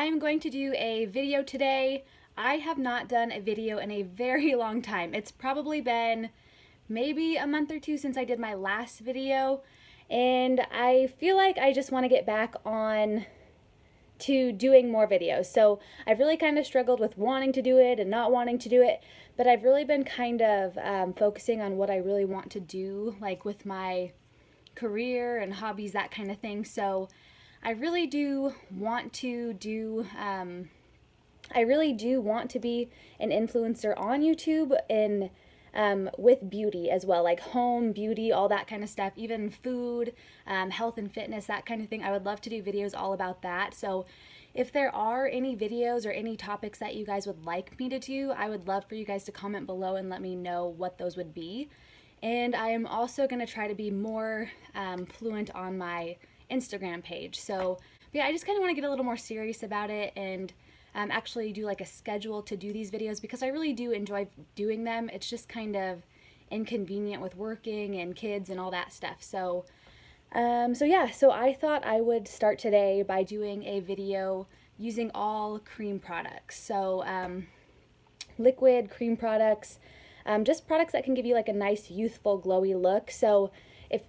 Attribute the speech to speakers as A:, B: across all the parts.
A: I'm going to do a video today. I have not done a video in a very long time. It's probably been maybe a month or two since I did my last video, and I feel like I just want to get back on to doing more videos. So I've really kind of struggled with wanting to do it and not wanting to do it, but I've really been kind of focusing on what I really want to do, like with my career and hobbies, that kind of thing. So I really do want to do I really do want to be an influencer on YouTube and with beauty as well, like home, beauty, all that kind of stuff, even food, health and fitness, that kind of thing. I would love to do videos all about that. So if there are any videos or any topics that you guys would like me to do, I would love for you guys to comment below and let me know what those would be. And I am also going to try to be more fluent on my Instagram page. So yeah, I just kind of want to get a little more serious about it and actually do like a schedule to do these videos, because I really do enjoy doing them. It's just kind of inconvenient with working and kids and all that stuff. So so I thought I would start today by doing a video using all cream products. So liquid cream products, just products that can give you like a nice youthful glowy look. So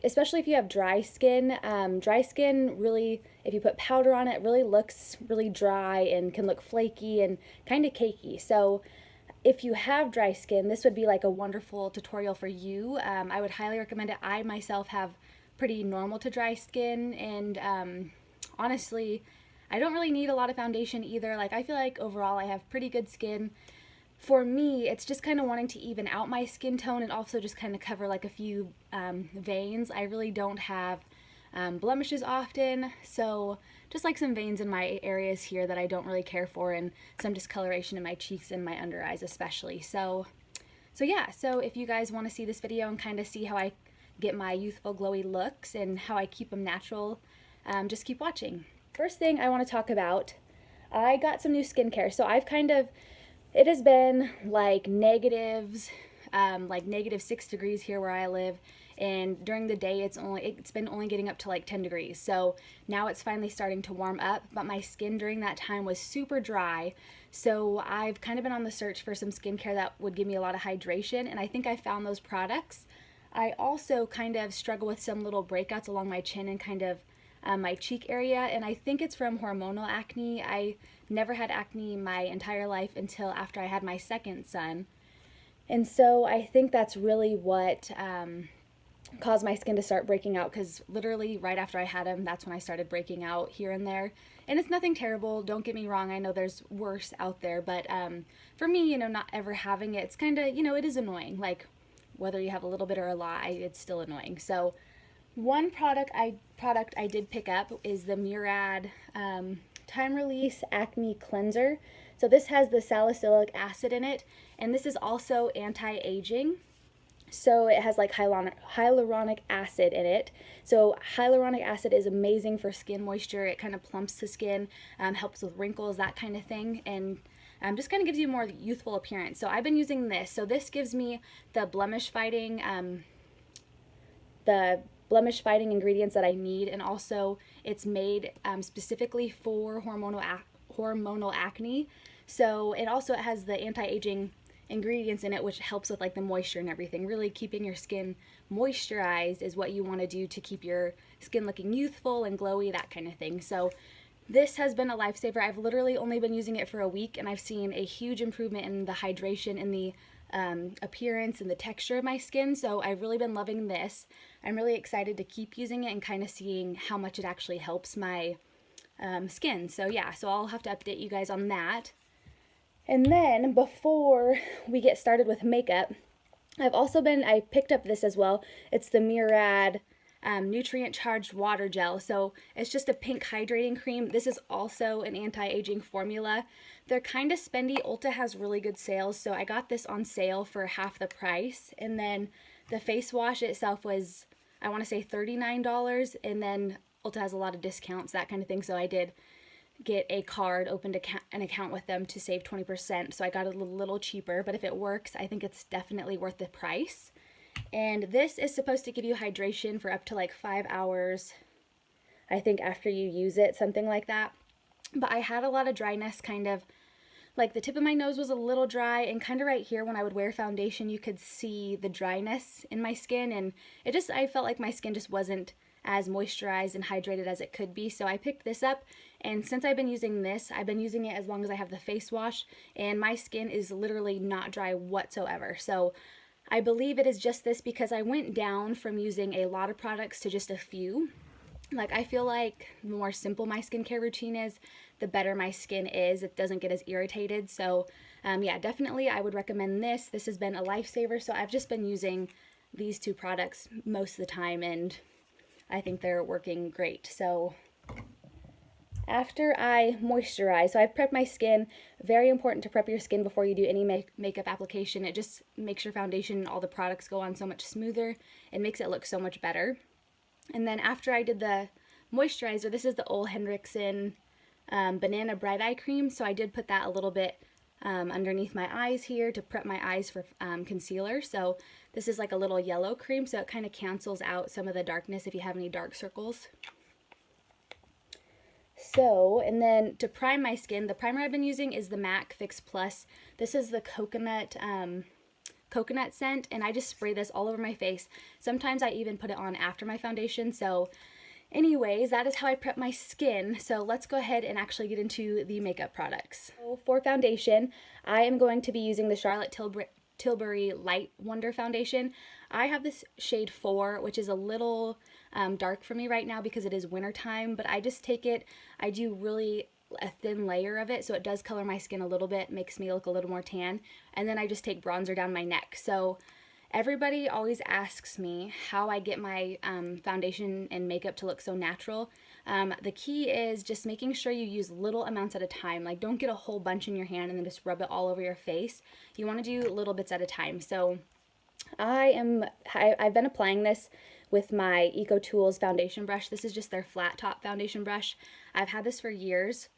A: especially if you have dry skin really, if you put powder on it, really looks really dry and can look flaky and kind of cakey. So if you have dry skin, this would be like a wonderful tutorial for you. I would highly recommend it. I myself have pretty normal to dry skin, and honestly, I don't really need a lot of foundation either. Like, I feel like overall I have pretty good skin. For me, it's just kind of wanting to even out my skin tone and also just kind of cover like a few veins. I really don't have blemishes often, so just like some veins in my areas here that I don't really care for, and some discoloration in my cheeks and my under eyes especially. So yeah, so if you guys want to see this video and kind of see how I get my youthful glowy looks and how I keep them natural, just keep watching. First thing I want to talk about, I got some new skincare. So it has been like negatives, like -6 degrees here where I live, and during the day it's been only getting up to like 10 degrees. So now it's finally starting to warm up, but my skin during that time was super dry. So I've kind of been on the search for some skincare that would give me a lot of hydration, and I think I found those products. I also kind of struggle with some little breakouts along my chin and kind of my cheek area, and I think it's from hormonal acne. I never had acne my entire life until after I had my second son, and so I think that's really what caused my skin to start breaking out, because literally right after I had him, that's when I started breaking out here and there. And it's nothing terrible, don't get me wrong, I know there's worse out there, but for me, you know, not ever having it, it's kind of, you know, it is annoying. Like, whether you have a little bit or a lot, it's still annoying. So one product I did pick up is the Murad Time Release Acne Cleanser. So this has the salicylic acid in it, and this is also anti-aging. So it has like hyaluronic acid in it. So hyaluronic acid is amazing for skin moisture. It kind of plumps the skin, helps with wrinkles, that kind of thing, and just kind of gives you a more youthful appearance. So I've been using this. So this gives me the blemish fighting ingredients that I need, and also it's made specifically for hormonal acne. So it has the anti-aging ingredients in it, which helps with like the moisture and everything. Really keeping your skin moisturized is what you want to do to keep your skin looking youthful and glowy, that kind of thing. So this has been a lifesaver. I've literally only been using it for a week, and I've seen a huge improvement in the hydration and the appearance and the texture of my skin. So I've really been loving this. I'm really excited to keep using it and kind of seeing how much it actually helps my skin. So yeah, so I'll have to update you guys on that. And then before we get started with makeup, I picked up this as well. It's the Murad nutrient charged water gel. So it's just a pink hydrating cream. This is also an anti-aging formula. They're kind of spendy. Ulta has really good sales, so I got this on sale for half the price. And then the face wash itself was, I want to say $39, and then Ulta has a lot of discounts, that kind of thing. So I did get a card, opened an account with them to save 20%. So I got it a little cheaper, but if it works, I think it's definitely worth the price. And this is supposed to give you hydration for up to like 5 hours, I think, after you use it, something like that. but I had a lot of dryness, kind of like the tip of my nose was a little dry, and kind of right here when I would wear foundation, you could see the dryness in my skin, and I felt like my skin just wasn't as moisturized and hydrated as it could be. So I picked this up, and since I've been using this, I've been using it as long as I have the face wash, and my skin is literally not dry whatsoever. So I believe it is just this because I went down from using a lot of products to just a few. Like, I feel like the more simple my skincare routine is, the better my skin is. It doesn't get as irritated. So yeah, definitely I would recommend this. This has been a lifesaver. So I've just been using these two products most of the time, and I think they're working great. So after I moisturize, so I've prepped my skin. Very important to prep your skin before you do any makeup application. It just makes your foundation and all the products go on so much smoother. It makes it look so much better. And then after I did the moisturizer, this is the Ole Henriksen Banana Bright Eye Cream. So I did put that a little bit underneath my eyes here to prep my eyes for concealer. So this is like a little yellow cream, so it kind of cancels out some of the darkness if you have any dark circles. So, and then to prime my skin, the primer I've been using is the MAC Fix Plus. This is the coconut scent, and I just spray this all over my face. Sometimes I even put it on after my foundation. So anyways, that is how I prep my skin. So let's go ahead and actually get into the makeup products. So for foundation, I am going to be using the Charlotte Tilbury Light Wonder Foundation. I have this shade 4, which is a little dark for me right now because it is winter time, but I just take it, I do really a thin layer of it, so it does color my skin a little bit, makes me look a little more tan, and then I just take bronzer down my neck. So everybody always asks me how I get my foundation and makeup to look so natural. The key is just making sure you use little amounts at a time. Like, don't get a whole bunch in your hand and then just rub it all over your face. You want to do little bits at a time. So I've been applying this with my EcoTools foundation brush. This is just their flat top foundation brush. I've had this for years.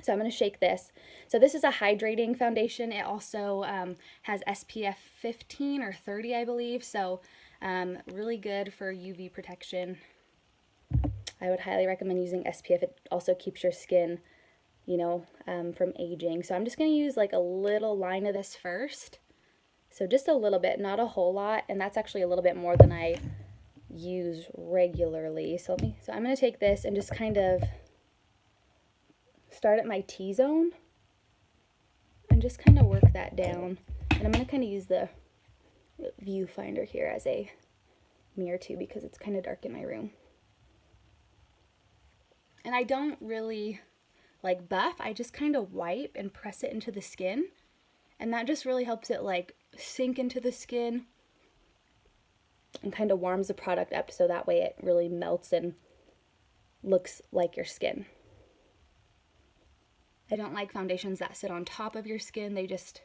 A: So I'm going to shake this. So this is a hydrating foundation. It also has SPF 15 or 30, I believe. So really good for UV protection. I would highly recommend using SPF. It also keeps your skin, you know, from aging. So I'm just going to use like a little line of this first. So just a little bit, not a whole lot. And that's actually a little bit more than I use regularly. So I'm going to take this and just kind of start at my T-zone and just kind of work that down. And I'm going to kind of use the viewfinder here as a mirror too, because it's kind of dark in my room. And I don't really like buff, I just kind of wipe and press it into the skin, and that just really helps it like sink into the skin and kind of warms the product up, so that way it really melts and looks like your skin. I don't like foundations that sit on top of your skin. They just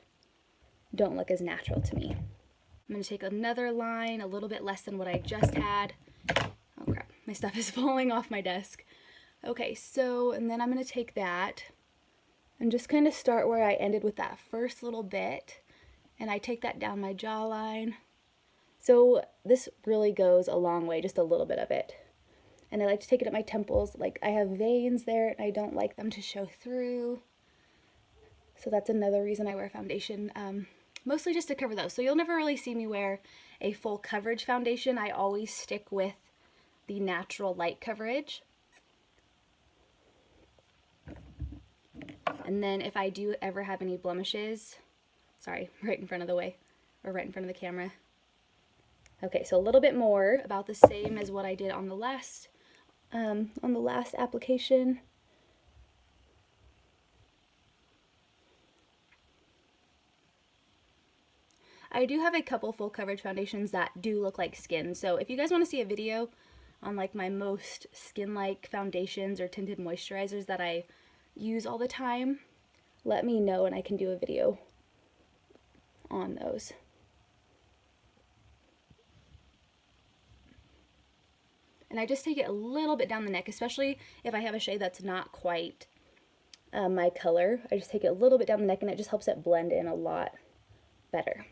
A: don't look as natural to me. I'm going to take another line, a little bit less than what I just had. Oh crap, my stuff is falling off my desk. Okay, so, and then I'm going to take that and just kind of start where I ended with that first little bit, and I take that down my jawline. So this really goes a long way, just a little bit of it. And I like to take it at my temples. Like, I have veins there and I don't like them to show through. So that's another reason I wear foundation, mostly just to cover those. So you'll never really see me wear a full coverage foundation. I always stick with the natural light coverage. And then if I do ever have any blemishes, sorry, right in front of the camera. Okay, so a little bit more, about the same as what I did on the last application. I do have a couple full coverage foundations that do look like skin, so if you guys want to see a video on like my most skin-like foundations or tinted moisturizers that I use all the time, let me know and I can do a video on those. And I just take it a little bit down the neck, especially if I have a shade that's not quite my color. I just take it a little bit down the neck and it just helps it blend in a lot better.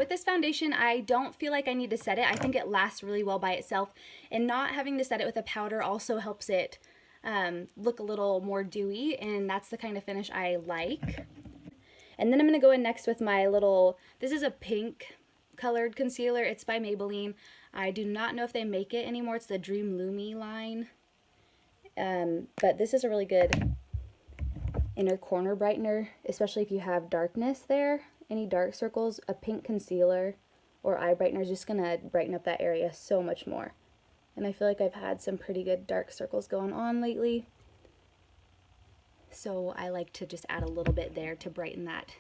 A: with this foundation, I don't feel like I need to set it. I think it lasts really well by itself, and not having to set it with a powder also helps it look a little more dewy, and that's the kind of finish I like. And then I'm going to go in next with my little, this is a pink colored concealer. It's by Maybelline. I do not know if they make it anymore. It's the Dream Lumi line. But this is a really good inner corner brightener, especially if you have darkness there, any dark circles. A pink concealer or eye brightener is just going to brighten up that area so much more. And I feel like I've had some pretty good dark circles going on lately. So I like to just add a little bit there to brighten that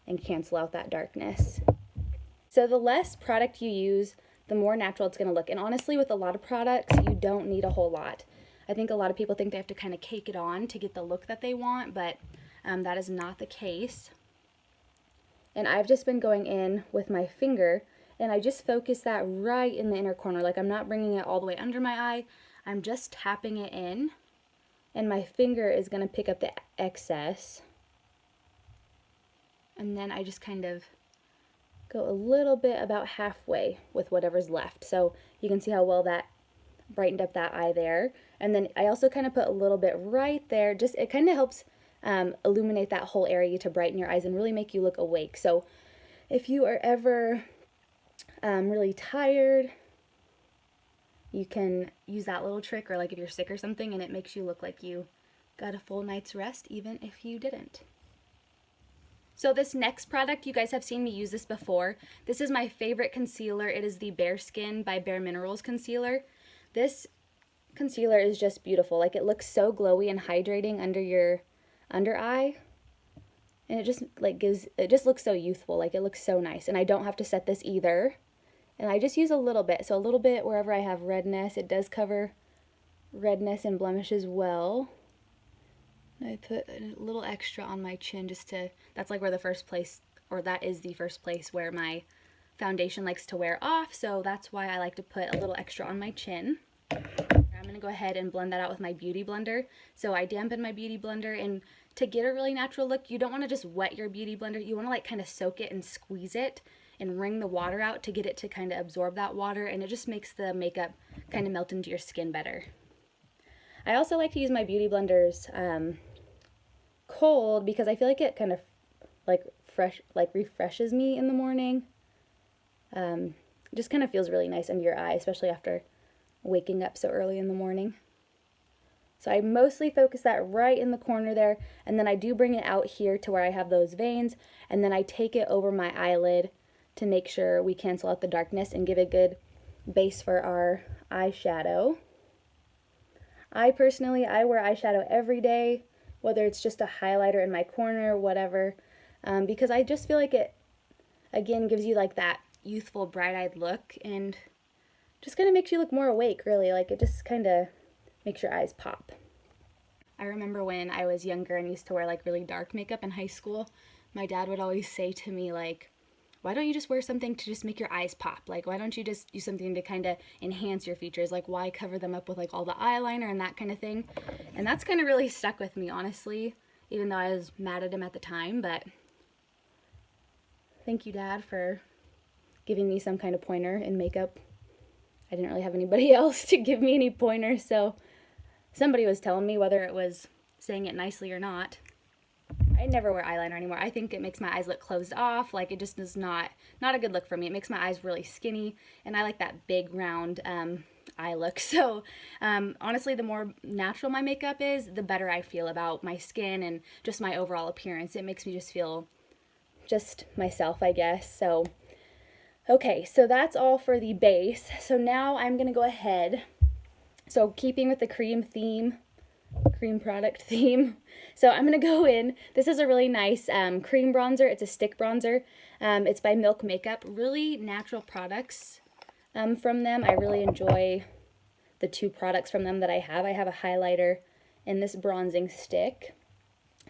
A: and cancel out that darkness. So the less product you use, the more natural it's going to look. And honestly, with a lot of products, you don't need a whole lot. I think a lot of people think they have to kind of cake it on to get the look that they want, but that is not the case. And I've just been going in with my finger, and I just focus that right in the inner corner. Like, I'm not bringing it all the way under my eye. I'm just tapping it in, and my finger is going to pick up the excess. And then I just kind of go a little bit about halfway with whatever's left. So you can see how well that brightened up that eye there. And then I also kind of put a little bit right there. Just, it kind of helps illuminate that whole area to brighten your eyes and really make you look awake. So if you are ever really tired, you can use that little trick, or like if you're sick or something and it makes you look like you got a full night's rest, even if you didn't. So this next product, you guys have seen me use this before. This is my favorite concealer. It is the Bare Skin by Bare Minerals concealer. This concealer is just beautiful. Like, it looks so glowy and hydrating under your under eye. And it just like it just looks so youthful. Like, it looks so nice. And I don't have to set this either. And I just use a little bit. So a little bit wherever I have redness. It does cover redness and blemishes well. I put a little extra on my chin just to, that's like where the first place, or that is the first place where my foundation likes to wear off, so that's why I like to put a little extra on my chin. I'm going to go ahead and blend that out with my Beauty Blender. So I dampen my Beauty Blender, and to get a really natural look, you don't want to just wet your Beauty Blender, you want to like kind of soak it and squeeze it and wring the water out to get it to kind of absorb that water, and it just makes the makeup kind of melt into your skin better. I also like to use my Beauty Blenders cold because I feel like it kind of refreshes me in the morning. It just kind of feels really nice under your eye, especially after waking up so early in the morning. So I mostly focus that right in the corner there, and then I do bring it out here to where I have those veins, and then I take it over my eyelid to make sure we cancel out the darkness and give a good base for our eyeshadow. I personally wear eyeshadow every day, whether it's just a highlighter in my corner, whatever, because I just feel like it, again, gives you like that youthful, bright-eyed look, and just kind of makes you look more awake, really. Like, it just kind of makes your eyes pop. I remember when I was younger and used to wear like really dark makeup in high school, my dad would always say to me, like, why don't you just wear something to just make your eyes pop? Like, why don't you just use something to kind of enhance your features? Like, why cover them up with like all the eyeliner and that kind of thing? And that's kind of really stuck with me, honestly, even though I was mad at him at the time. But thank you, Dad, for giving me some kind of pointer in makeup. I didn't really have anybody else to give me any pointers, so somebody was telling me, whether it was saying it nicely or not. I never wear eyeliner anymore. I think it makes my eyes look closed off. Like, it just is not a good look for me. It makes my eyes really skinny, and I like that big round eye look. So honestly, the more natural my makeup is, the better I feel about my skin and just my overall appearance. It makes me just feel just myself, I guess. So okay, so that's all for the base. So now I'm gonna go ahead, so keeping with the cream product theme. So I'm going to go in. This is a really nice cream bronzer. It's a stick bronzer. It's by Milk Makeup. Really natural products from them. I really enjoy the two products from them that I have. I have a highlighter and this bronzing stick.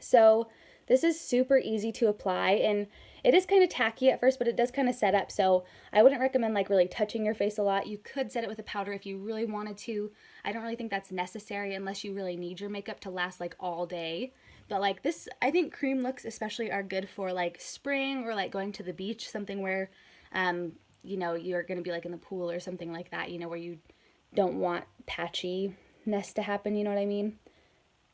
A: So this is super easy to apply, and it is kind of tacky at first, but it does kind of set up, so I wouldn't recommend like really touching your face a lot. You could set it with a powder if you really wanted to. I don't really think that's necessary unless you really need your makeup to last like all day. But like this, I think cream looks especially are good for like spring or like going to the beach, something where you know, you're going to be like in the pool or something like that, you know, where you don't want patchiness to happen, you know what I mean?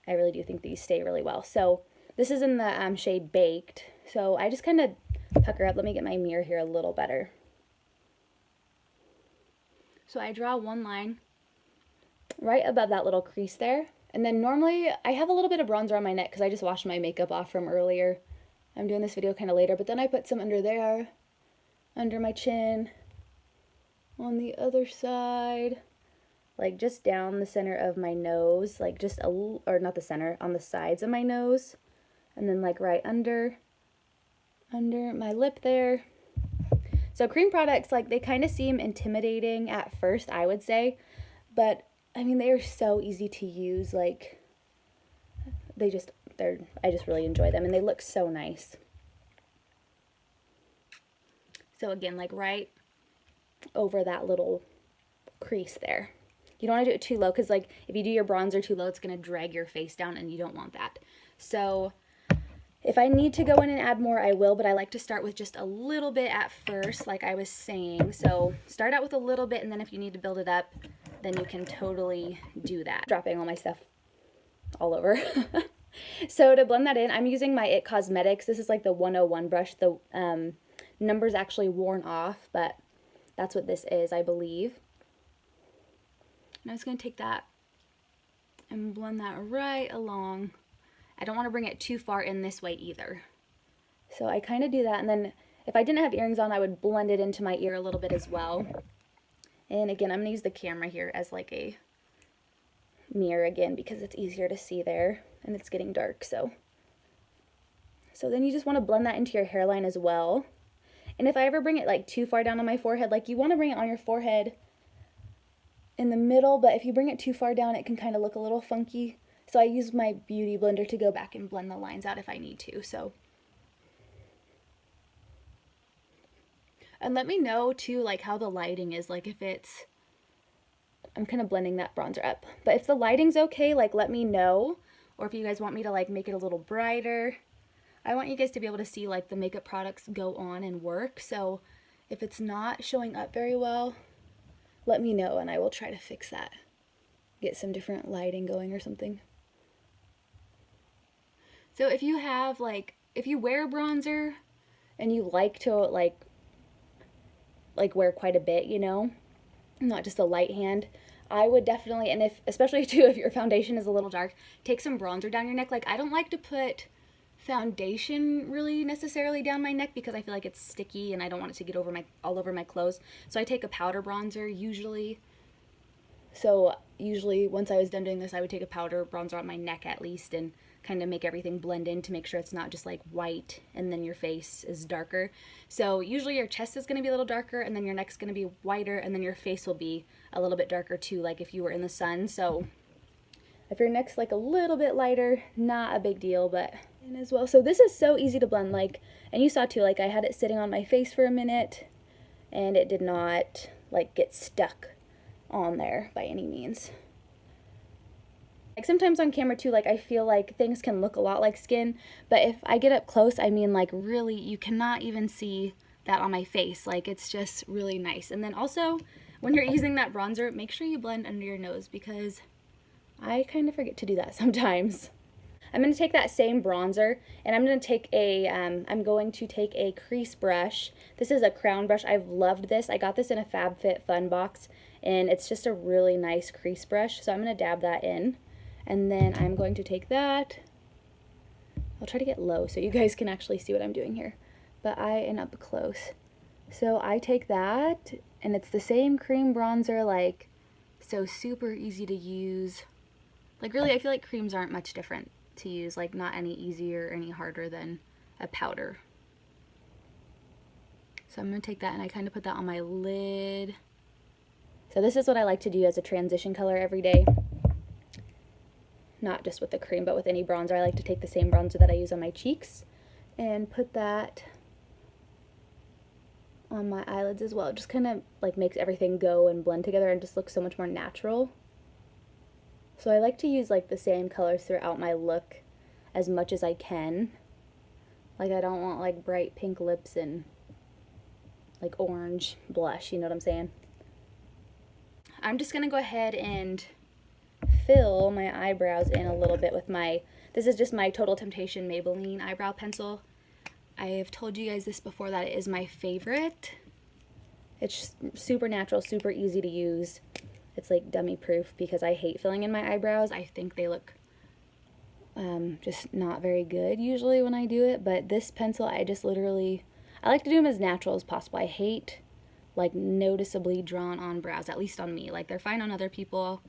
A: I really do think these stay really well. So this is in the shade Baked. So I just kind of pucker up. Let me get my mirror here a little better. So I draw one line right above that little crease there. And then normally I have a little bit of bronzer on my neck because I just washed my makeup off from earlier. I'm doing this video kind of later, but then I put some under there, under my chin, on the other side, like just down the center of my nose, like just a little, or not the center, on the sides of my nose, and then like right under my lip there. So cream products, like they kind of seem intimidating at first, I would say, but I mean, they are so easy to use. Like I just really enjoy them, and they look so nice. So again, like right over that little crease there. You don't want to do it too low, because like if you do your bronzer too low, it's going to drag your face down, and you don't want that. So if I need to go in and add more, I will, but I like to start with just a little bit at first, like I was saying. So start out with a little bit, and then if you need to build it up, then you can totally do that. Dropping all my stuff all over. So to blend that in, I'm using my IT Cosmetics. This is like the 101 brush. The number's actually worn off, but that's what this is, I believe. And I'm just going to take that and blend that right along. I don't want to bring it too far in this way either. So I kind of do that, and then if I didn't have earrings on, I would blend it into my ear a little bit as well. And again, I'm going to use the camera here as like a mirror again, because it's easier to see there, and it's getting dark. So then you just want to blend that into your hairline as well. And if I ever bring it like too far down on my forehead, like you want to bring it on your forehead in the middle, but if you bring it too far down, it can kind of look a little funky. So I use my beauty blender to go back and blend the lines out if I need to. So, and let me know too, like how the lighting is, like if it's, I'm kind of blending that bronzer up, but if the lighting's okay, like let me know. Or if you guys want me to like make it a little brighter, I want you guys to be able to see like the makeup products go on and work. So if it's not showing up very well, let me know and I will try to fix that. Get some different lighting going or something. So if you have like, if you wear bronzer and you like to like wear quite a bit, you know, not just a light hand, I would definitely, and if, especially too, if your foundation is a little dark, take some bronzer down your neck. Like I don't like to put foundation really necessarily down my neck because I feel like it's sticky and I don't want it to get over all over my clothes. So I take a powder bronzer usually. So usually once I was done doing this, I would take a powder bronzer on my neck at least and kind of make everything blend in to make sure it's not just like white and then your face is darker. So usually your chest is going to be a little darker and then your neck's going to be whiter and then your face will be a little bit darker too, like if you were in the sun. So if your neck's like a little bit lighter, not a big deal, but in as well. So this is so easy to blend, like, and you saw too, like I had it sitting on my face for a minute and it did not like get stuck on there by any means. Like sometimes on camera too, like I feel like things can look a lot like skin, but if I get up close, I mean like really you cannot even see that on my face. Like it's just really nice. And then also when you're using that bronzer, make sure you blend under your nose because I kind of forget to do that sometimes. I'm going to take that same bronzer and I'm going to take a crease brush. This is a crown brush. I've loved this. I got this in a FabFitFun box and it's just a really nice crease brush. So I'm going to dab that in and then I'm going to take that. I'll try to get low so you guys can actually see what I'm doing here, but I am up close. So I take that and it's the same cream bronzer, like so super easy to use. Like really, I feel like creams aren't much different to use, like not any easier or any harder than a powder. So I'm going to take that and I kind of put that on my lid. So this is what I like to do as a transition color every day. Not just with the cream, but with any bronzer. I like to take the same bronzer that I use on my cheeks and put that on my eyelids as well. It just kind of like makes everything go and blend together and just looks so much more natural. So I like to use like the same colors throughout my look as much as I can. Like I don't want like bright pink lips and like orange blush, you know what I'm saying? I'm just gonna go ahead and fill my eyebrows in a little bit with this is just my Total Temptation Maybelline eyebrow pencil. I have told you guys this before that it is my favorite. It's super natural, super easy to use. It's like dummy proof because I hate filling in my eyebrows. I think they look just not very good usually when I do it, but this pencil I like to do them as natural as possible. I hate like noticeably drawn on brows, at least on me. Like they're fine on other people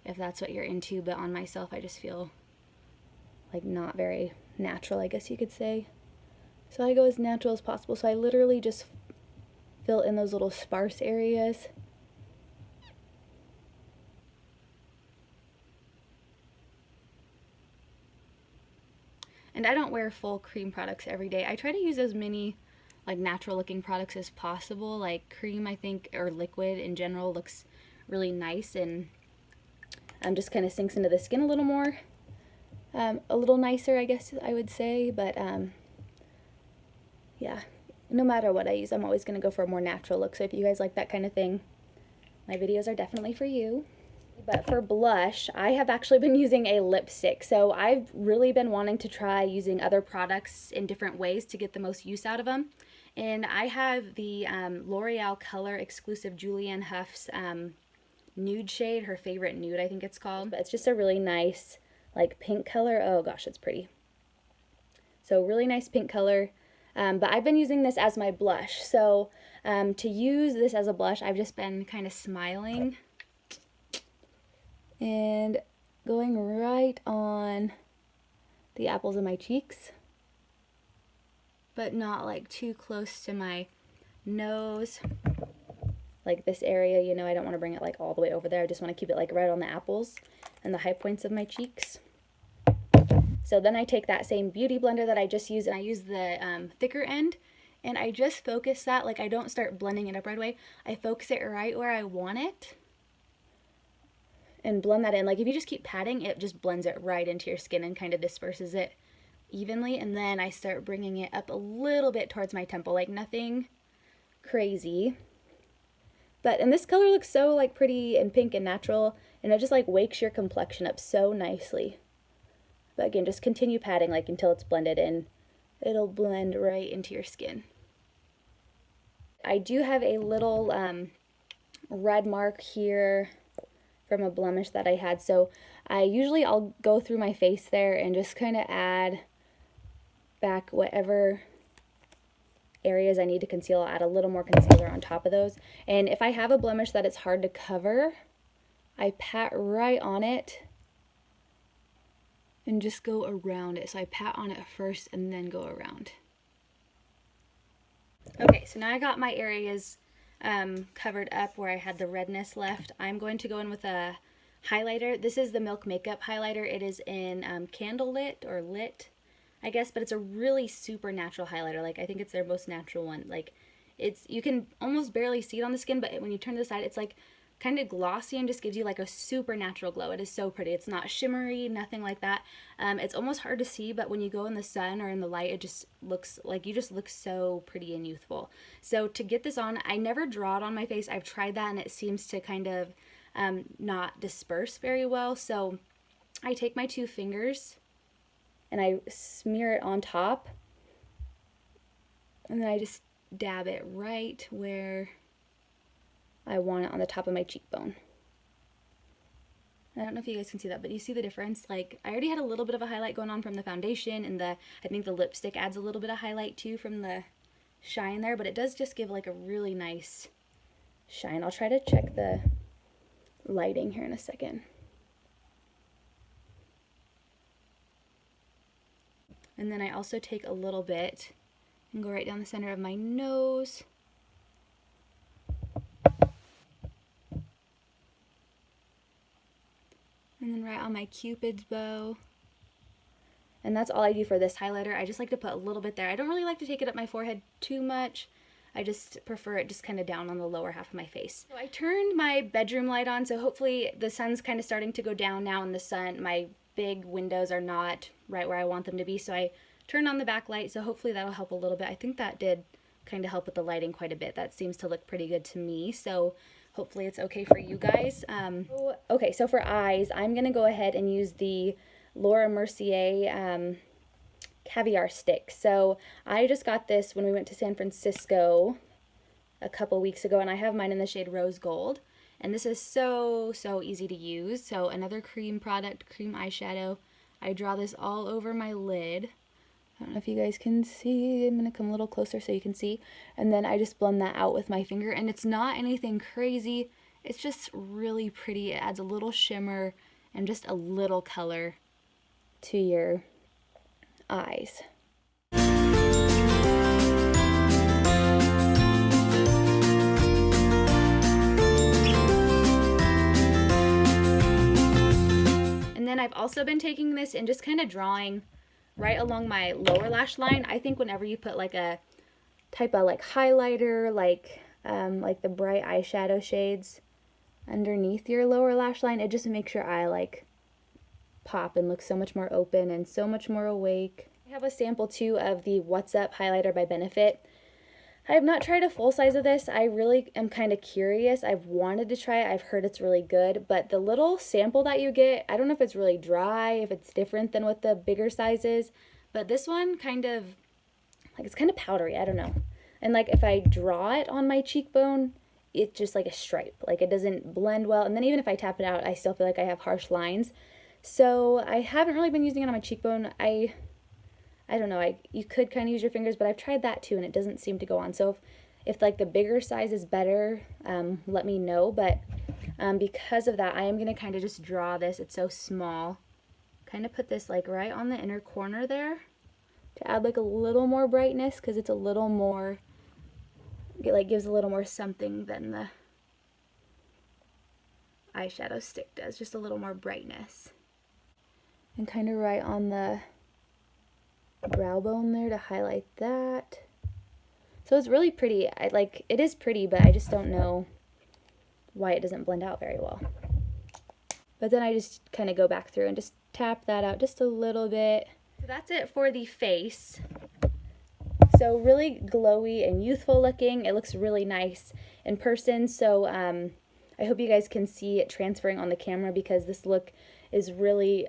A: if that's what you're into, but on myself I just feel like not very natural, I guess you could say. So I go as natural as possible. So I literally just fill in those little sparse areas. And I don't wear full cream products every day. I try to use as many like natural looking products as possible. Like cream, I think, or liquid in general looks really nice and just kind of sinks into the skin a little more. A little nicer, I guess I would say, but yeah, no matter what I use, I'm always going to go for a more natural look. So if you guys like that kind of thing, my videos are definitely for you. But for blush, I have actually been using a lipstick. So I've really been wanting to try using other products in different ways to get the most use out of them. And I have the L'Oreal Color exclusive Julianne Hough's nude shade, her favorite nude, I think it's called. But it's just a really nice, like, pink color. Oh gosh, it's pretty. So really nice pink color. But I've been using this as my blush. So to use this as a blush, I've just been kind of smiling and going right on the apples of my cheeks, but not like too close to my nose. Like this area, you know, I don't want to bring it like all the way over there. I just want to keep it like right on the apples and the high points of my cheeks. So then I take that same beauty blender that I just used, and I use the thicker end, and I just focus that. Like I don't start blending it up right away. I focus it right where I want it and blend that in. Like if you just keep patting, it just blends it right into your skin and kind of disperses it evenly. And then I start bringing it up a little bit towards my temple, like nothing crazy. And this color looks so like pretty and pink and natural, and it just like wakes your complexion up so nicely. But again, just continue patting like until it's blended in. It'll blend right into your skin. I do have a little red mark here from a blemish that I had, so I'll go through my face there and just kind of add back whatever areas I need to conceal. I'll add a little more concealer on top of those. And if I have a blemish that it's hard to cover, I pat right on it and just go around it. So I pat on it first and then go around. Okay, so now I got my areas covered up where I had the redness left. I'm going to go in with a highlighter. This is the Milk Makeup highlighter. It is in Candle Lit or Lit, I guess, but it's a really super natural highlighter. Like I think it's their most natural one. Like you can almost barely see it on the skin, but when you turn to the side, it's like kind of glossy and just gives you like a super natural glow. It is so pretty. It's not shimmery, nothing like that. It's almost hard to see, but when you go in the sun or in the light, it just looks like you just look so pretty and youthful. So to get this on, I never draw it on my face. I've tried that and it seems to kind of not disperse very well. So I take my 2 fingers and I smear it on top, and then I just dab it right where I want it on the top of my cheekbone. I don't know if you guys can see that, but you see the difference? Like I already had a little bit of a highlight going on from the foundation, and I think the lipstick adds a little bit of highlight too from the shine there, but it does just give like a really nice shine. I'll try to check the lighting here in a second. And then I also take a little bit and go right down the center of my nose. And then right on my Cupid's bow. And that's all I do for this highlighter. I just like to put a little bit there. I don't really like to take it up my forehead too much. I just prefer it just kind of down on the lower half of my face. So I turned my bedroom light on, so hopefully the sun's kind of starting to go down now in the sun. My big windows are not right where I want them to be, so I turned on the backlight, so hopefully that'll help a little bit. I think that did kind of help with the lighting quite a bit. That seems to look pretty good to me, so hopefully it's okay for you guys. Okay, so for eyes, I'm going to go ahead and use the Laura Mercier caviar stick. So I just got this when we went to San Francisco a couple weeks ago, and I have mine in the shade Rose Gold. And this is so easy to use. So another cream product, cream eyeshadow. I draw this all over my lid. I don't know if you guys can see. I'm going to come a little closer so you can see. And then I just blend that out with my finger. And it's not anything crazy. It's just really pretty. It adds a little shimmer and just a little color to your eyes. And then I've also been taking this and just kind of drawing right along my lower lash line. I think whenever you put like a type of like highlighter, like the bright eyeshadow shades underneath your lower lash line, it just makes your eye like pop and look so much more open and so much more awake. I have a sample too of the What's Up highlighter by Benefit. I have not tried a full size of this. I really am kind of curious. I've wanted to try it. I've heard it's really good, but the little sample that you get, I don't know if it's really dry, if it's different than what the bigger size is, but this one kind of, like, it's kind of powdery. I don't know. And like if I draw it on my cheekbone, it's just like a stripe. Like it doesn't blend well. And then even if I tap it out, I still feel like I have harsh lines. So I haven't really been using it on my cheekbone. I don't know, you could kind of use your fingers, but I've tried that too and it doesn't seem to go on. So if like the bigger size is better, let me know. But because of that, I am going to kind of just draw this. It's so small. Kind of put this like right on the inner corner there to add like a little more brightness, because it's a little more, it like gives a little more something than the eyeshadow stick does. Just a little more brightness. And kind of right on the brow bone there to highlight that. So it's really pretty. It is pretty, but I just don't know why it doesn't blend out very well. But then I just kind of go back through and just tap that out just a little bit. So that's it for the face. So really glowy and youthful looking. It looks really nice in person. So I hope you guys can see it transferring on the camera, because this look is really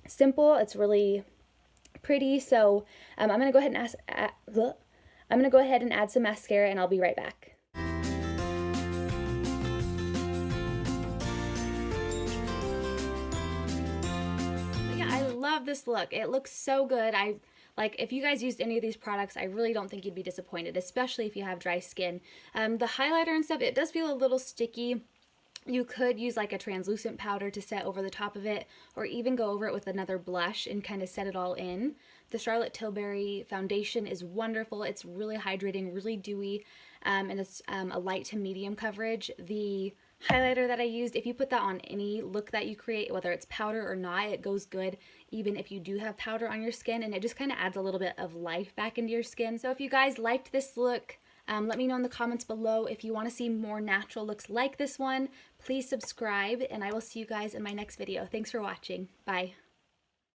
A: simple. It's really pretty. So I'm gonna go ahead and add some mascara, and I'll be right back. Yeah, I love this look. It looks so good. If you guys used any of these products, I really don't think you'd be disappointed, especially if you have dry skin. The highlighter and stuff, it does feel a little sticky. You could use like a translucent powder to set over the top of it, or even go over it with another blush and kind of set it all in. The Charlotte Tilbury foundation is wonderful. It's really hydrating, really dewy, and it's a light to medium coverage. The highlighter that I used, if you put that on any look that you create, whether it's powder or not, it goes good even if you do have powder on your skin, and it just kind of adds a little bit of life back into your skin. So if you guys liked this look, let me know in the comments below. If you want to see more natural looks like this one, please subscribe, and I will see you guys in my next video. Thanks for watching. Bye.